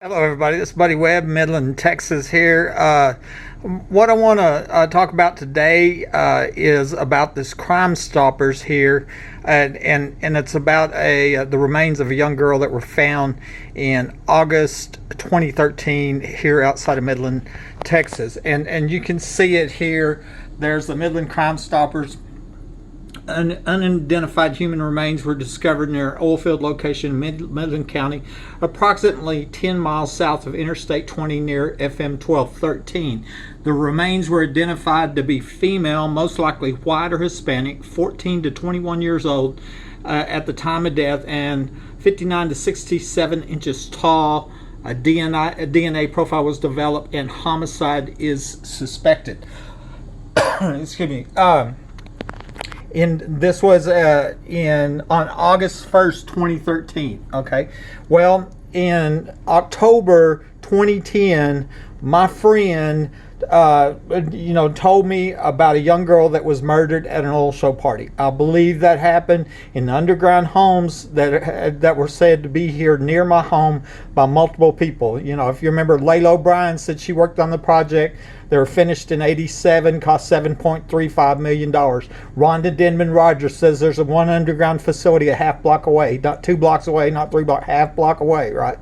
Hello, everybody. This is Buddy Webb, Midland, Texas here. What I want to talk about today is about this Crime Stoppers here, and it's about the remains of a young girl that were found in August 2013 here outside of Midland, Texas. And you can see it here. There's the Midland Crime Stoppers. Unidentified human remains were discovered near an oil field location in Midland County, approximately 10 miles south of Interstate 20 near FM 1213. The remains were identified to be female, most likely white or Hispanic, 14 to 21 years old at the time of death, and 59 to 67 inches tall. A DNA profile was developed, and homicide is suspected. Excuse me. This was on August 1st, 2013. Okay, well, in October 2010, my friend told me about a young girl that was murdered at an oil show party. I believe that happened in the underground homes that were said to be here near my home by multiple people. You know, if you remember, Layla O'Brien said she worked on the project. They were finished in '87, cost $7.35 million. Rhonda Denman Rogers says there's one underground facility a half block away, not 2 blocks away, not 3 blocks, half block away, right?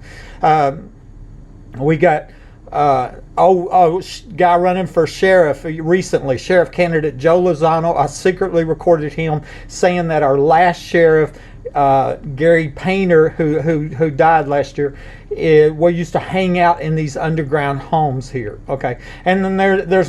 We got guy running for sheriff recently, sheriff candidate Joe Lozano. I secretly recorded him saying that our last sheriff, Gary Painter, who died last year, we used to hang out in these underground homes here. Okay, and then there's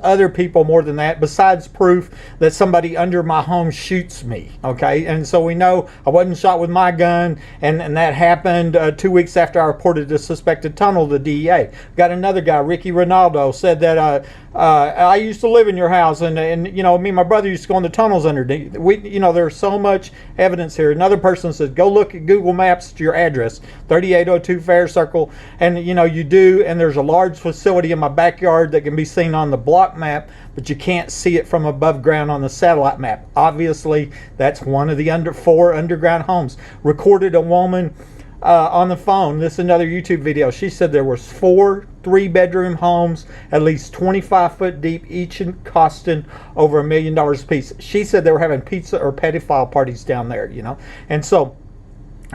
other people more than that, besides proof that somebody under my home shoots me. Okay, and so we know I wasn't shot with my gun, and that happened 2 weeks after I reported the suspected tunnel to the DEA. Got another guy, Ricky Ronaldo, said that I used to live in your house, and me and my brother used to go in the tunnels underneath. There's so much evidence here. Another person said, go look at Google Maps to your address, 3802 Fair Circle, and you do, and there's a large facility in my backyard that can be seen on the block map, but you can't see it from above ground on the satellite map. Obviously, that's one of the 4 underground homes. Recorded a woman on the phone. This is another YouTube video. She said there was 4 3-bedroom homes, at least 25 foot deep, each costing over $1 million a piece. She said they were having pizza or pedophile parties down there,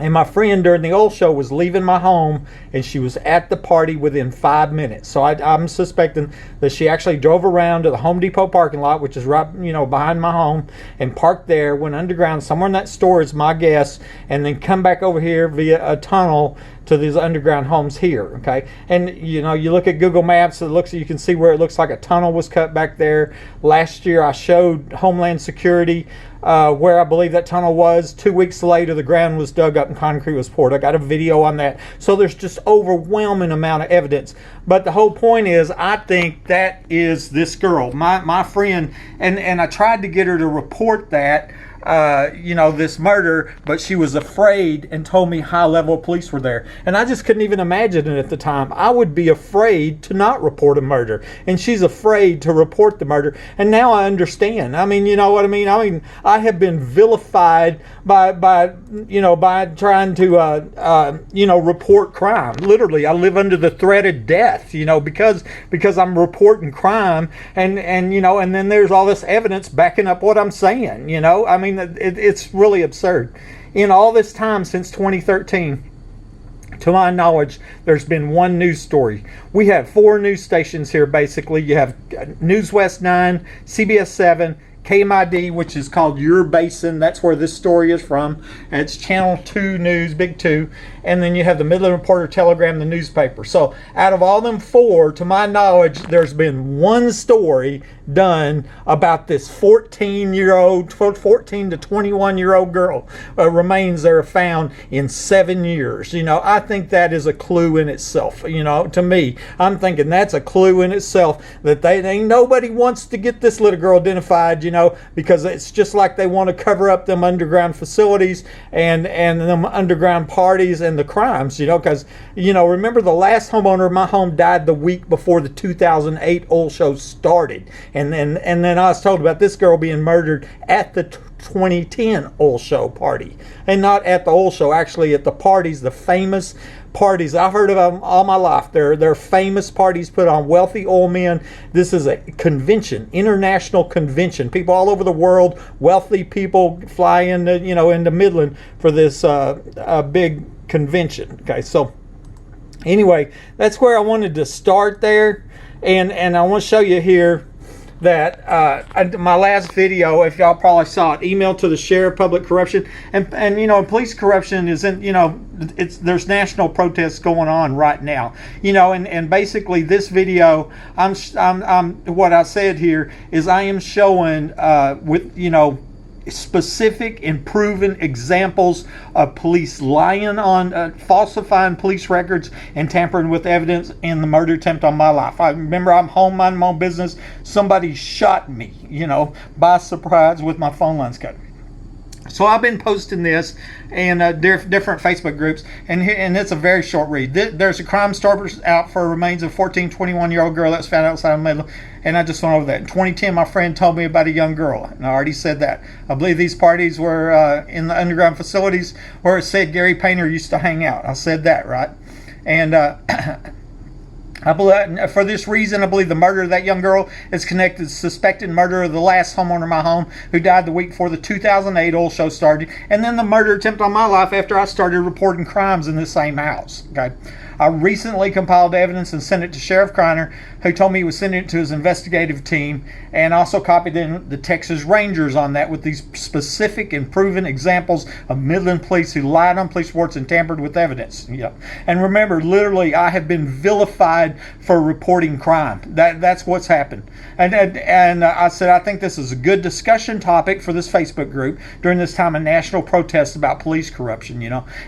and my friend during the oil show was leaving my home, and she was at the party within 5 minutes. So I'm suspecting that she actually drove around to the Home Depot parking lot, which is right, behind my home, and parked there, went underground somewhere in that store, is my guess, and then come back over here via a tunnel to these underground homes here. Okay, and you look at Google Maps, you can see where it looks like a tunnel was cut back there. Last year I showed Homeland Security where I believe that tunnel was. 2 weeks later, the ground was dug up and concrete was poured. I got a video on that. So there's just overwhelming amount of evidence. But the whole point is, I think that is this girl, my friend, and I tried to get her to report that, this murder, but she was afraid and told me high-level police were there. And I just couldn't even imagine it at the time. I would be afraid to not report a murder, and she's afraid to report the murder. And now I understand. I mean, you know what I mean? I have been vilified by trying to, report crime. Literally, I live under the threat of death, because I'm reporting crime, and then there's all this evidence backing up what I'm saying, it's really absurd. In all this time since 2013, to my knowledge, there's been one news story. We have 4 news stations here, basically. You have News West 9, CBS 7, KMID, which is called Your Basin. That's where this story is from. And it's Channel 2 News, Big 2. And then you have the Midland Reporter, Telegram, the newspaper. So out of all them 4, to my knowledge, there's been one story done about this 14 to 21-year-old girl remains that are found in 7 years. I think that is a clue in itself. To me, I'm thinking that's a clue in itself, that ain't nobody wants to get this little girl identified, because it's just like they want to cover up them underground facilities and them underground parties and the crimes, because remember, the last homeowner of my home died the week before the 2008 oil show started, and then I was told about this girl being murdered at the 2010 oil show party, and not at the oil show, actually at the parties, the famous parties. I've heard of them all my life. They're famous parties put on wealthy oil men. This is a convention, international convention. People all over the world, wealthy people fly into, into Midland for this big convention. Okay, so anyway, that's where I wanted to start there, and I want to show you here that my last video, if y'all probably saw it, email to the sheriff, public corruption, and police corruption isn't, there's national protests going on right now, and basically this video, I'm what I said here is I am showing with specific and proven examples of police lying on falsifying police records and tampering with evidence in the murder attempt on my life. I remember I'm home minding my own business. Somebody shot me, by surprise with my phone lines cut. So I've been posting this in different Facebook groups, and it's a very short read. There's a Crime Stoppers out for remains of 21-year-old girl that's found outside of Midland, and I just went over that. In 2010, my friend told me about a young girl, and I already said that. I believe these parties were in the underground facilities where it said Gary Painter used to hang out. I said that, right? And I believe, for this reason, I believe the murder of that young girl is connected to suspected murder of the last homeowner of my home, who died the week before the 2008 oil show started, and then the murder attempt on my life after I started reporting crimes in the same house. Okay, I recently compiled evidence and sent it to Sheriff Kreiner, who told me he was sending it to his investigative team, and also copied in the Texas Rangers on that with these specific and proven examples of Midland police who lied on police reports and tampered with evidence. Yeah, and remember, literally, I have been vilified for reporting crime. That's what's happened. And I said, I think this is a good discussion topic for this Facebook group during this time of national protests about police corruption,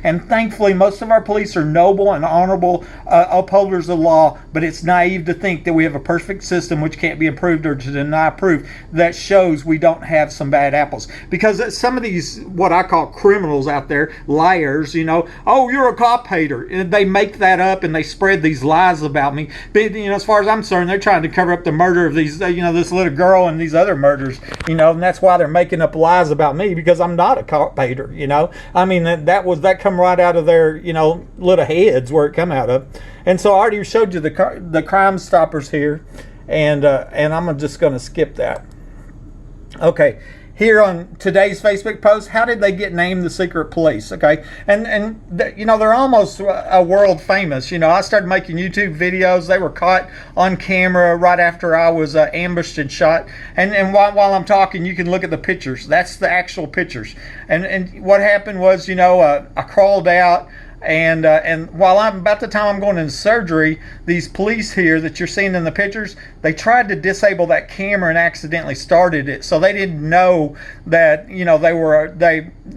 And thankfully, most of our police are noble and honorable upholders of the law, but it's naive to think that we have a perfect system which can't be improved or to deny proof that shows we don't have some bad apples. Because some of these, what I call criminals out there, liars, oh, you're a cop hater. And they make that up and they spread these lies about me. But, as far as I'm concerned, they're trying to cover up the murder of these, this little girl and these other murders, and that's why they're making up lies about me, because I'm not a cop hater, I mean, that come right out of their, little heads where it come out of. And so I already showed you the Crime Stoppers here, and I'm just going to skip that. Okay. Here on today's Facebook post, how did they get named the secret police? Okay, and they're almost world famous. I started making YouTube videos. They were caught on camera right after I was ambushed and shot. And while I'm talking, you can look at the pictures. That's the actual pictures. And what happened was, I crawled out. And while about the time I'm going into surgery, these police here that you're seeing in the pictures, they tried to disable that camera and accidentally started it, so they didn't know that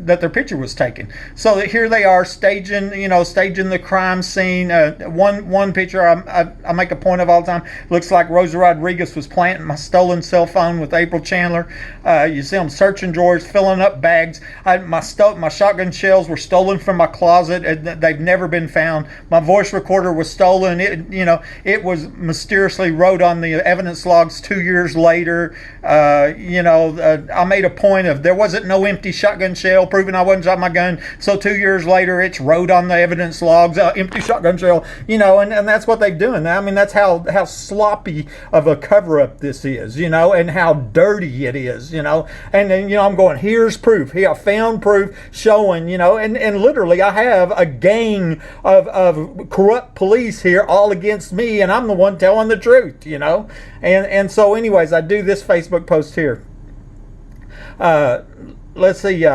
that their picture was taken. So here they are staging the crime scene. One picture I make a point of all the time, looks like Rosa Rodriguez was planting my stolen cell phone with April Chandler. You see them searching drawers, filling up bags. My shotgun shells were stolen from my closet. They've never been found. My voice recorder was stolen. It was mysteriously wrote on the evidence logs 2 years later. I made a point of there wasn't no empty shotgun shell proving I wasn't shot my gun. So 2 years later, it's wrote on the evidence logs, empty shotgun shell. And that's what they're doing. I mean, that's how sloppy of a cover up this is. And how dirty it is. And then I'm going, here's proof. Here I found proof showing. And literally I have a gang of corrupt police here all against me, and I'm the one telling the truth, and so anyways, I do this Facebook post here. Let's see,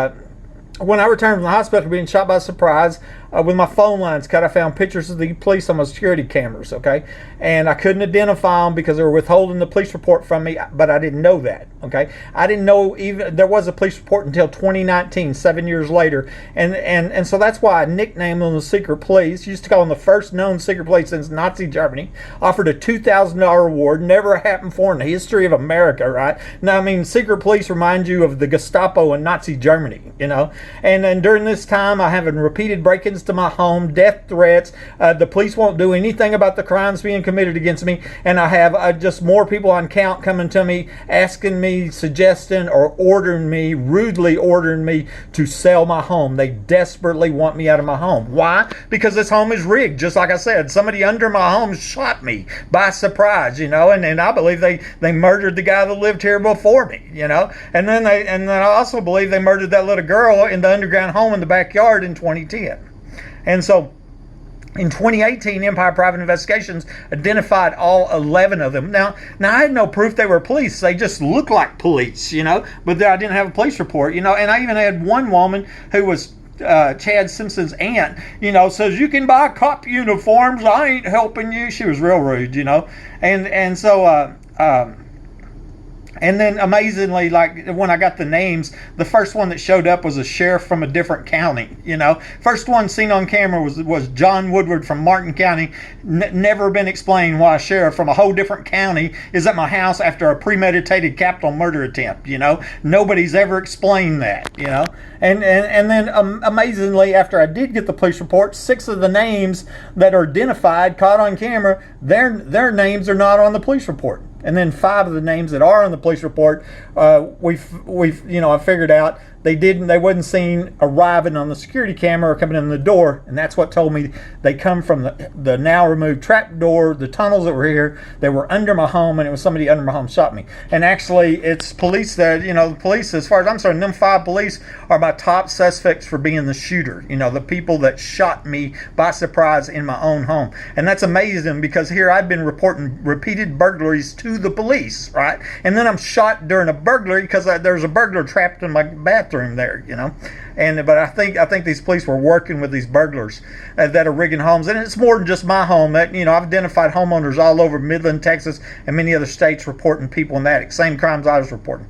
when I returned from the hospital being shot by surprise, with my phone lines cut, I found pictures of the police on my security cameras, okay? And I couldn't identify them because they were withholding the police report from me, but I didn't know that, okay? I didn't know even there was a police report until 2019, 7 years later. And so that's why I nicknamed them the secret police. Used to call them the first known secret police since Nazi Germany. Offered a $2,000 reward. Never happened before in the history of America, right? Now, I mean, secret police remind you of the Gestapo in Nazi Germany, And then during this time, I have repeated break-ins break-ins to my home, death threats. The police won't do anything about the crimes being committed against me, and I have just more people on count coming to me, asking me, suggesting, or rudely ordering me to sell my home. They desperately want me out of my home. Why? Because this home is rigged. Just like I said, somebody under my home shot me by surprise, and I believe they murdered the guy that lived here before me, and then I also believe they murdered that little girl in the underground home in the backyard in 2010. And so in 2018, Empire Private Investigations identified all 11 of them. Now I had no proof they were police. They just looked like police, but I didn't have a police report, and I even had one woman who was Chad Simpson's aunt, says, you can buy cop uniforms, I ain't helping you. She was real rude, and so and then amazingly, like when I got the names, the first one that showed up was a sheriff from a different county. First one seen on camera was John Woodward from Martin County. Never been explained why a sheriff from a whole different county is at my house after a premeditated capital murder attempt. Nobody's ever explained that. And then amazingly, after I did get the police report, 6 of the names that are identified, caught on camera, their names are not on the police report. And then 5 of the names that are on the police report, I figured out they wasn't seen arriving on the security camera or coming in the door, and that's what told me they come from the now removed trap door, the tunnels that were here. They were under my home, and it was somebody under my home shot me. And actually, it's police that the police, as far as I'm concerned, them 5 police are my top suspects for being the shooter. The people that shot me by surprise in my own home, and that's amazing because here I've been reporting repeated burglaries to the police, right? And then I'm shot during a burglary because there's a burglar trapped in my bathroom there, but I think these police were working with these burglars that are rigging homes, and it's more than just my home. That I've identified homeowners all over Midland, Texas, and many other states reporting people in that same crimes I was reporting.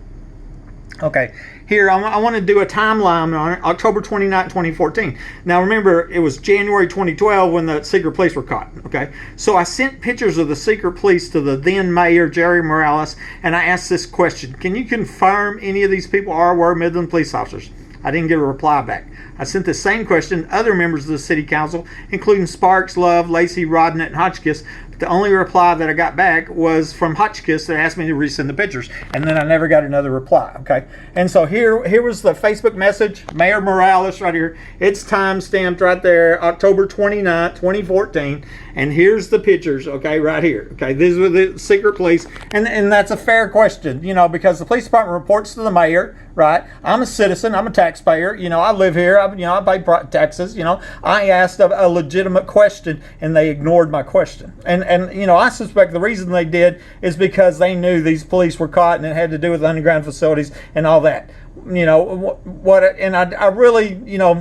Okay, here I want to do a timeline on it. October 29, 2014. Now remember, it was January 2012 when the secret police were caught. Okay, so I sent pictures of the secret police to the then mayor, Jerry Morales, and I asked this question: can you confirm any of these people were Midland police officers? I didn't get a reply back. I sent the same question to other members of the city council, including Sparks, Love, Lacey, Rodnett, and Hotchkiss. The only reply that I got back was from Hotchkiss that asked me to resend the pictures, and then I never got another reply. Okay, and so here was the Facebook message, Mayor Morales, right here. It's time stamped right there, October 29, 2014, and here's the pictures. Okay, right here. Okay, these were the secret police, and that's a fair question, because the police department reports to the mayor, right? I'm a citizen, I'm a taxpayer, I live here, I pay taxes, I asked a legitimate question, and they ignored my question, and I suspect the reason they did is because they knew these police were caught and it had to do with underground facilities and all that. And I really,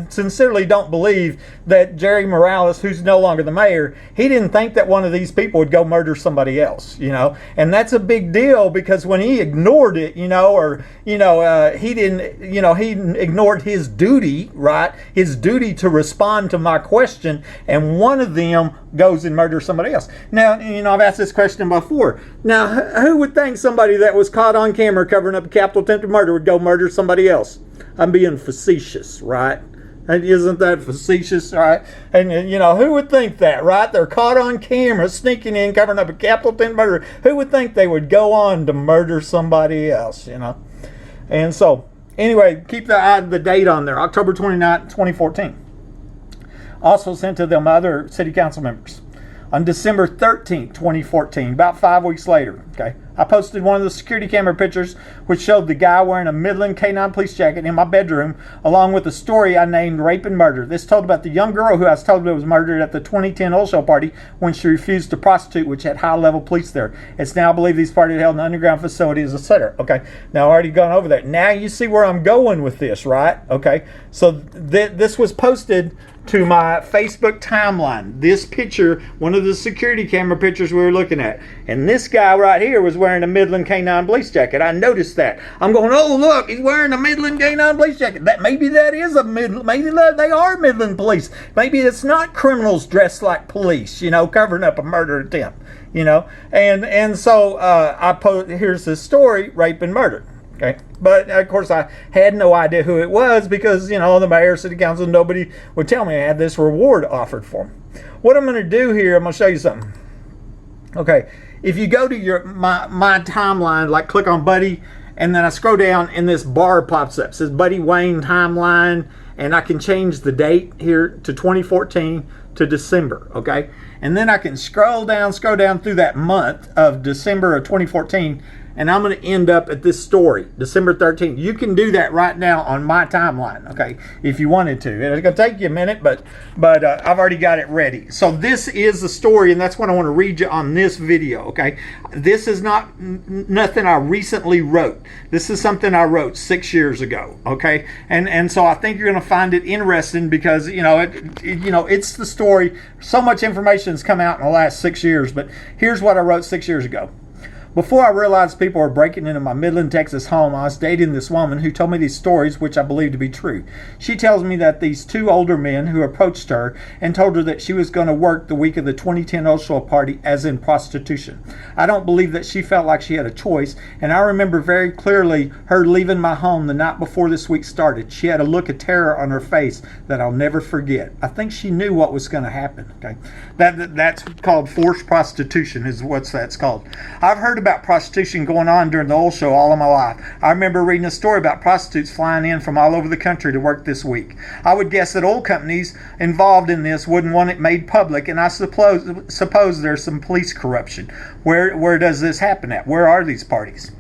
sincerely don't believe that Jerry Morales, who's no longer the mayor, he didn't think that one of these people would go murder somebody else, and that's a big deal because when he ignored it, he didn't, he ignored his duty, right? His duty to respond to my question, and one of them goes and murders somebody else. Now, I've asked this question before. Now, who would think somebody that was caught on camera covering up a capital attempted murder would go murder somebody else? I'm being facetious, right? And isn't that facetious, right? And who would think that, right? They're caught on camera sneaking in, covering up a capital attempted murder. Who would think they would go on to murder somebody else, And so, anyway, keep the date on there, October 29, 2014. Also sent to them other city council members. On December 13th, 2014, about 5 weeks later, okay, I posted one of the security camera pictures which showed the guy wearing a Midland K9 police jacket in my bedroom, along with a story I named Rape and Murder. This told about the young girl who I was told was murdered at the 2010 oil show party when she refused to prostitute, which had high-level police there. It's now believed these parties held in underground facilities, etc. Okay, now I've already gone over that. Now you see where I'm going with this, right? Okay, so this was posted to my Facebook timeline. This picture, one of the security camera pictures we were looking at. And this guy right here was wearing a Midland K9 police jacket. I noticed that. I'm going, oh, look, he's wearing a Midland K9 police jacket. Maybe that is a Midland, maybe they are Midland police. Maybe it's not criminals dressed like police, covering up a murder attempt, And so I here's this story, Rape and Murder. Okay. But of course, I had no idea who it was because, you know, the mayor, city council, nobody would tell me I had this reward offered for me. What I'm going to do here, I'm going to show you something. Okay, if you go to my timeline, like click on Buddy, and then I scroll down and this bar pops up. It says Buddy Wayne timeline, and I can change the date here to 2014 to December, okay? And then I can scroll down through that month of December of 2014, and I'm going to end up at this story, December 13th. You can do that right now on my timeline, okay, if you wanted to. It's going to take you a minute, but I've already got it ready. So this is the story, and that's what I want to read you on this video, okay? This is not nothing I recently wrote. This is something I wrote 6 years ago, okay? And so I think you're going to find it interesting because, you know, it's the story. So much information has come out in the last 6 years, but here's what I wrote 6 years ago. Before I realized people were breaking into my Midland, Texas home, I was dating this woman who told me these stories, which I believe to be true. She tells me that these two older men who approached her and told her that she was going to work the week of the 2010 Oshawa party as in prostitution. I don't believe that she felt like she had a choice, and I remember very clearly her leaving my home the night before this week started. She had a look of terror on her face that I'll never forget. I think she knew what was going to happen. Okay, that's called forced prostitution is what that's called. I've heard about prostitution going on during the oil show all of my life. I remember reading a story about prostitutes flying in from all over the country to work this week. I would guess that oil companies involved in this wouldn't want it made public, and I suppose there's some police corruption. Where does this happen at? Where are these parties?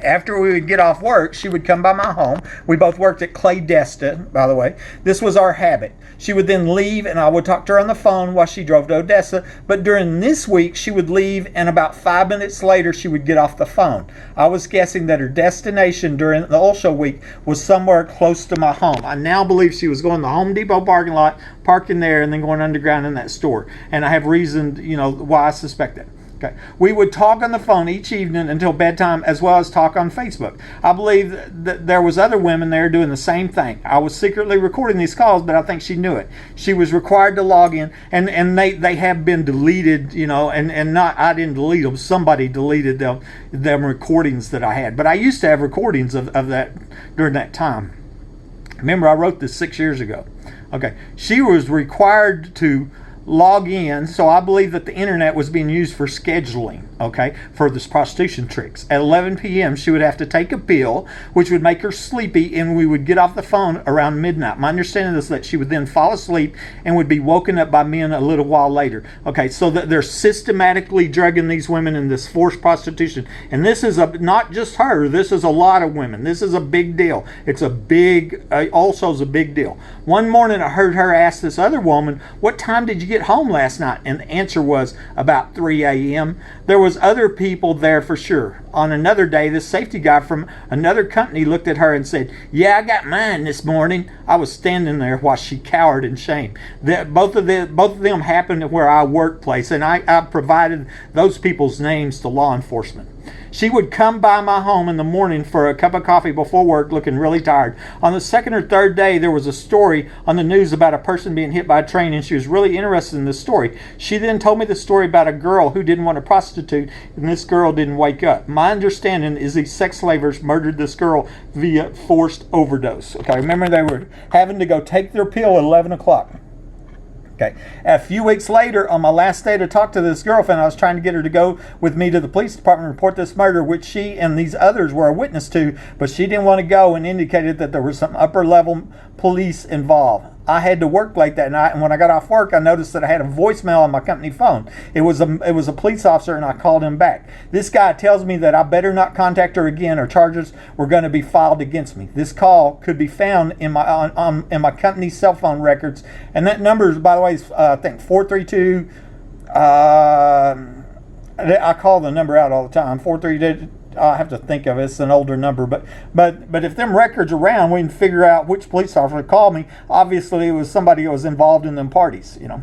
After we would get off work, she would come by my home. We both worked at Clay Desta, by the way. This was our habit. She would then leave, and I would talk to her on the phone while she drove to Odessa. But during this week, she would leave, and about 5 minutes later, she would get off the phone. I was guessing that her destination during the oil show week was somewhere close to my home. I now believe she was going to the Home Depot parking lot, parking there, and then going underground in that store. And I have reason, you know, why I suspect that. Okay. We would talk on the phone each evening until bedtime, as well as talk on Facebook. I believe that there was other women there doing the same thing. I was secretly recording these calls, but I think she knew it. She was required to log in, and they have been deleted, you know, and not I didn't delete them. Somebody deleted them recordings that I had. But I used to have recordings of that during that time. Remember, I wrote this 6 years ago. Okay. She was required to log in, so I believe that the internet was being used for scheduling, okay, for this prostitution tricks. At 11 p.m. she would have to take a pill which would make her sleepy, and we would get off the phone around midnight. My understanding is that she would then fall asleep and would be woken up by men a little while later. Okay, so that they're systematically drugging these women in this forced prostitution, and this is not just her, this is a lot of women. This is a big deal. It's a big also is a big deal. One morning I heard her ask this other woman, "What time did you get home last night?" And the answer was about 3 a.m. There was other people there for sure. On another day, this safety guy from another company looked at her and said, "Yeah, I got mine this morning." I was standing there while she cowered in shame. Both of them happened at where I workplace, and I provided those people's names to law enforcement. She would come by my home in the morning for a cup of coffee before work, looking really tired. On the second or third day, there was a story on the news about a person being hit by a train, and she was really interested in this story. She then told me the story about a girl who didn't want to prostitute, and this girl didn't wake up. My understanding is these sex slavers murdered this girl via forced overdose. Okay, remember they were having to go take their pill at 11 o'clock. Okay. A few weeks later, on my last day to talk to this girlfriend, I was trying to get her to go with me to the police department and report this murder, which she and these others were a witness to, but she didn't want to go and indicated that there was some upper level police involved. I had to work late that night, and when I got off work, I noticed that I had a voicemail on my company phone. It was a police officer, and I called him back. This guy tells me that I better not contact her again, or charges were going to be filed against me. This call could be found in my company's cell phone records, and that number is, by the way, is, I think 432. I call the number out all the time. 432. I have to think of it. It's an older number, but if them records are around, we can figure out which police officer called me. Obviously, it was somebody who was involved in them parties, you know.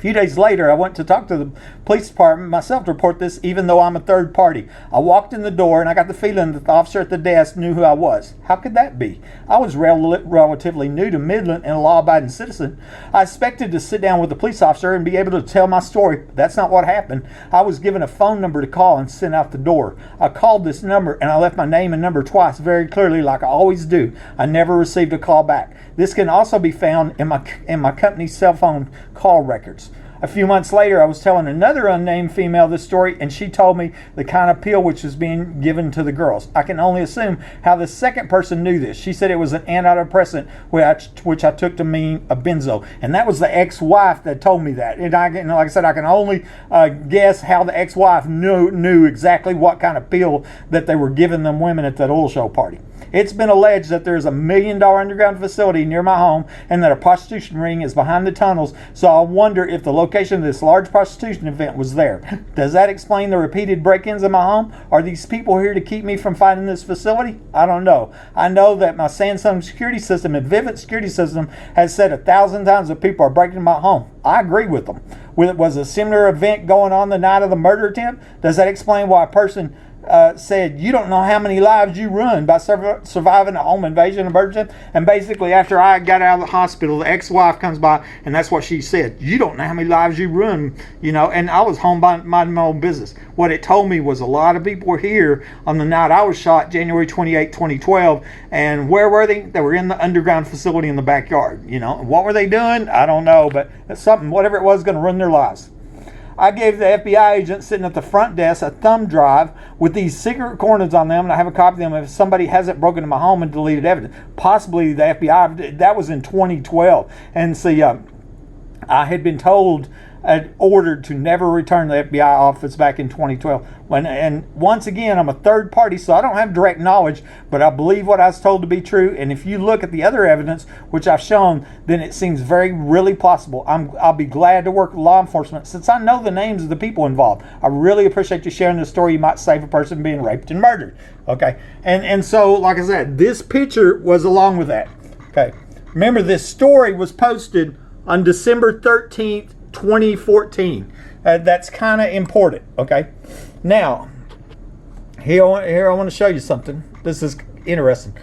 few days later, I went to talk to the police department myself to report this, even though I'm a third party. I walked in the door and I got the feeling that the officer at the desk knew who I was. How could that be? I was relatively new to Midland and a law-abiding citizen. I expected to sit down with the police officer and be able to tell my story, but that's not what happened. I was given a phone number to call and sent out the door. I called this number and I left my name and number twice very clearly, like I always do. I never received a call back. This can also be found in my company's cell phone call records. A few months later, I was telling another unnamed female this story, and she told me the kind of pill which was being given to the girls. I can only assume how the second person knew this. She said it was an antidepressant, which I took to mean a benzo, and that was the ex-wife that told me that. And like I said, I can only guess how the ex-wife knew exactly what kind of pill that they were giving them women at that oil show party. It's been alleged that there's $1 million underground facility near my home and that a prostitution ring is behind the tunnels, so I wonder if the location of this large prostitution event was there. Does that explain the repeated break-ins in my home? Are these people here to keep me from finding this facility? I don't know. I know that my Samsung security system and Vivint security system has said 1,000 times that people are breaking my home. I agree with them. Was a similar event going on the night of the murder attempt? Does that explain why a person said, you don't know how many lives you ruined by surviving a home invasion emergency? And basically, after I got out of the hospital, the ex-wife comes by, and that's what she said. You don't know how many lives you ruined, and I was home minding my own business. What it told me was a lot of people were here on the night I was shot, January 28, 2012, and where were they? They were in the underground facility in the backyard, What were they doing? I don't know, but it's something, whatever it was, going to ruin their lives. I gave the FBI agent sitting at the front desk a thumb drive with these secret recordings on them, and I have a copy of them if somebody hasn't broken into my home and deleted evidence. Possibly the FBI, that was in 2012. And see, I had been told, ordered to never return to the FBI office back in 2012. And once again, I'm a third party, so I don't have direct knowledge, but I believe what I was told to be true. And if you look at the other evidence, which I've shown, then it seems really plausible. I'll be glad to work with law enforcement since I know the names of the people involved. I really appreciate you sharing this story. You might save a person being raped and murdered. Okay. And so, like I said, this picture was along with that. Okay. Remember, this story was posted on December 13th, 2014. That's kind of important. Okay. Now, here I want to show you something. This is interesting.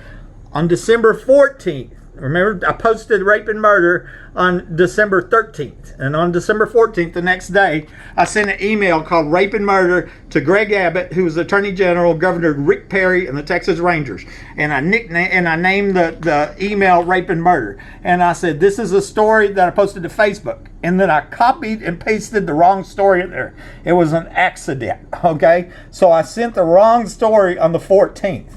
On December 14th, remember I posted rape and murder on December 13th. And on December 14th, the next day, I sent an email called Rape and Murder to Greg Abbott, who was Attorney General, Governor Rick Perry, and the Texas Rangers. And I named the email Rape and Murder. And I said, this is a story that I posted to Facebook. And then I copied and pasted the wrong story in there. It was an accident, okay? So I sent the wrong story on the 14th.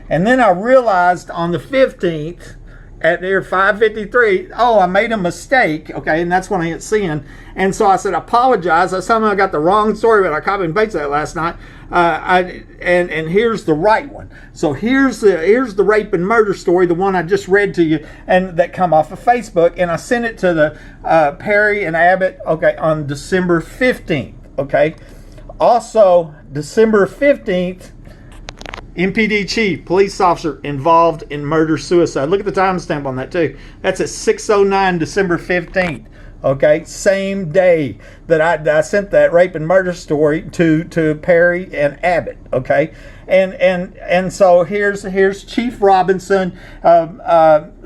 And then I realized on the 15th, at near 5:53, I made a mistake, okay, and that's when I hit send. And so I said, I apologize. I somehow got the wrong story, but I copied and pasted that last night. And here's the right one. So here's the rape and murder story, the one I just read to you, and that come off of Facebook. And I sent it to the Perry and Abbott, okay, on December 15th, okay. Also, December 15th, MPD chief, police officer involved in murder-suicide. Look at the timestamp on that too. That's at 6:09, December 15th. Okay, same day that I sent that rape and murder story to Perry and Abbott. Okay, and so here's Chief Robinson,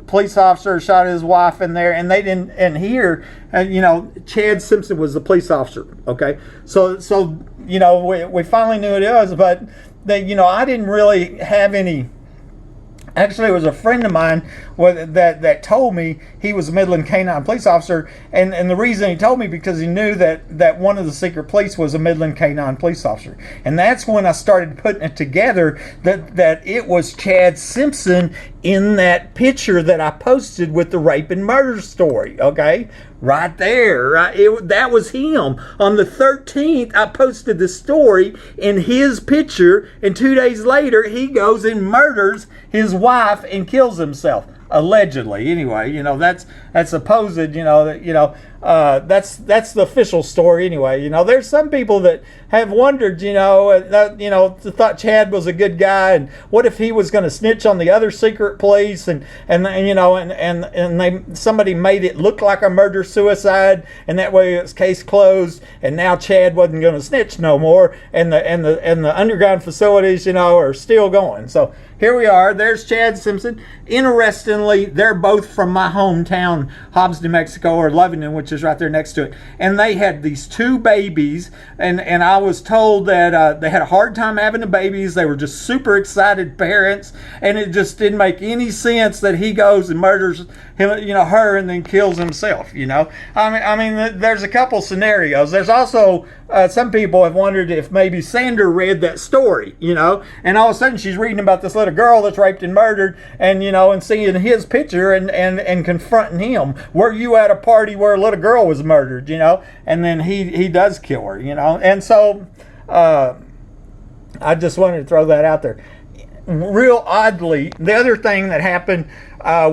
police officer shot his wife in there, and they didn't. And here, Chad Simpson was the police officer. Okay, so we finally knew it was, but that I didn't really have any. Actually, it was a friend of mine that told me he was a Midland K-9 police officer, and the reason he told me because he knew that one of the secret police was a Midland K-9 police officer, and that's when I started putting it together that it was Chad Simpson in that picture that I posted with the rape and murder story. Okay, right there, right? That was him. On the 13th, I posted the story in his picture, and 2 days later, he goes and murders his wife and kills himself, allegedly. Anyway, that's supposed. that's the official story anyway. There's some people that have wondered, thought Chad was a good guy, and what if he was going to snitch on the other secret police, and somebody made it look like a murder suicide, and that way it's case closed, and now Chad wasn't going to snitch no more, and the underground facilities, are still going. So here we are. There's Chad Simpson. Interestingly, they're both from my hometown, Hobbs, New Mexico, or Lovington, which is right there next to it. And they had these 2 babies, and I was told that they had a hard time having the babies. They were just super excited parents, and it just didn't make any sense that he goes and murders him, her, and then kills himself. I mean, there's a couple scenarios. There's also some people have wondered if maybe Sandra read that story, and all of a sudden she's reading about this little girl that's raped and murdered, and and seeing his picture and confronting him. Were you at a party where a little girl was murdered, and then he does kill her, and so I just wanted to throw that out there. Real oddly, the other thing that happened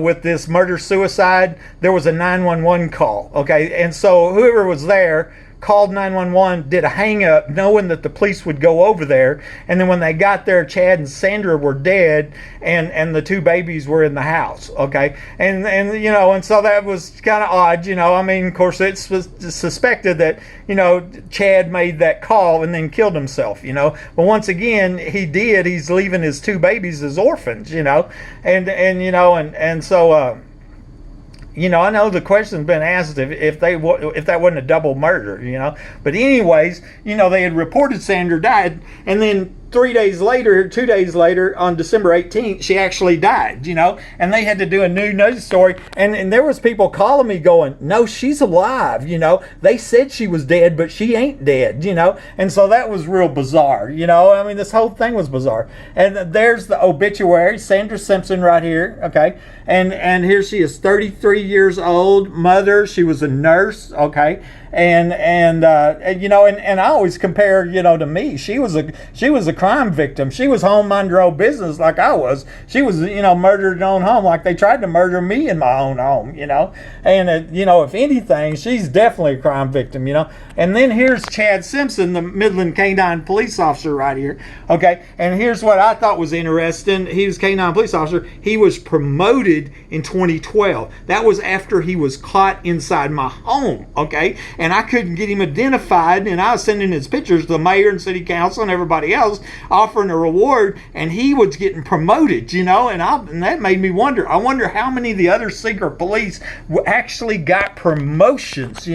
with this murder suicide, there was a 911 call, okay, and so whoever was there called 911, did a hang up knowing that the police would go over there, and then when they got there, Chad and Sandra were dead, and the 2 babies were in the house, okay, and so that was kind of odd, I mean, of course it's suspected that Chad made that call and then killed himself, but once again he's leaving his 2 babies as orphans, and so I know the question's been asked if that wasn't a double murder, but anyways, they had reported Sandra died, and then 2 days later, on December 18th, she actually died, and they had to do a new news story, and there was people calling me going, no, she's alive, they said she was dead, but she ain't dead, and so that was real bizarre, I mean, this whole thing was bizarre. And there's the obituary, Sandra Simpson right here, okay, and here she is, 33 years old, mother, she was a nurse, okay, and I always compare, to me, she was a crime victim. She was home minding her own business like I was. She was, murdered in her own home like they tried to murder me in my own home, and if anything, she's definitely a crime victim, and then here's Chad Simpson, the Midland Canine police officer right here, okay, and here's what I thought was interesting. He was canine police officer. He was promoted in 2012. That was after he was caught inside my home, okay, and I couldn't get him identified, and I was sending his pictures to the mayor and city council and everybody else, offering a reward, and he was getting promoted, and that made me wonder. I wonder how many of the other secret police actually got promotions,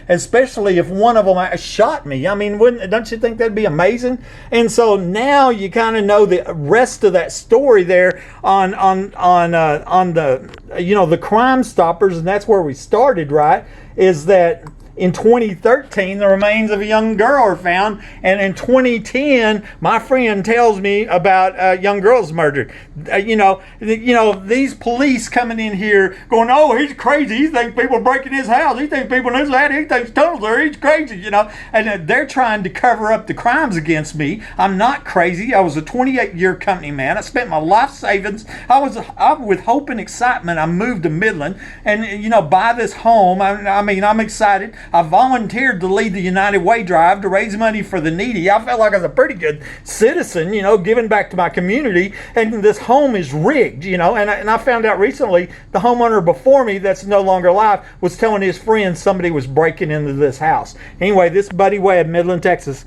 especially if one of them shot me. I mean, don't you think that'd be amazing? And so now you kind of know the rest of that story there on the the Crime Stoppers, and that's where we started, right? Is that in 2013, the remains of a young girl are found, and in 2010, my friend tells me about a young girl's murdered. These police coming in here going, oh, he's crazy. He thinks people breaking his house. He thinks people in his house. He thinks tunnels there. He's crazy, And they're trying to cover up the crimes against me. I'm not crazy. I was a 28-year company man. I spent my life savings. I with hope and excitement, I moved to Midland, and buy this home. I'm excited. I volunteered to lead the United Way drive to raise money for the needy. I felt like I was a pretty good citizen, giving back to my community. And this home is rigged, and I found out recently the homeowner before me that's no longer alive was telling his friends somebody was breaking into this house. Anyway, this Buddy Webb, Midland, Texas.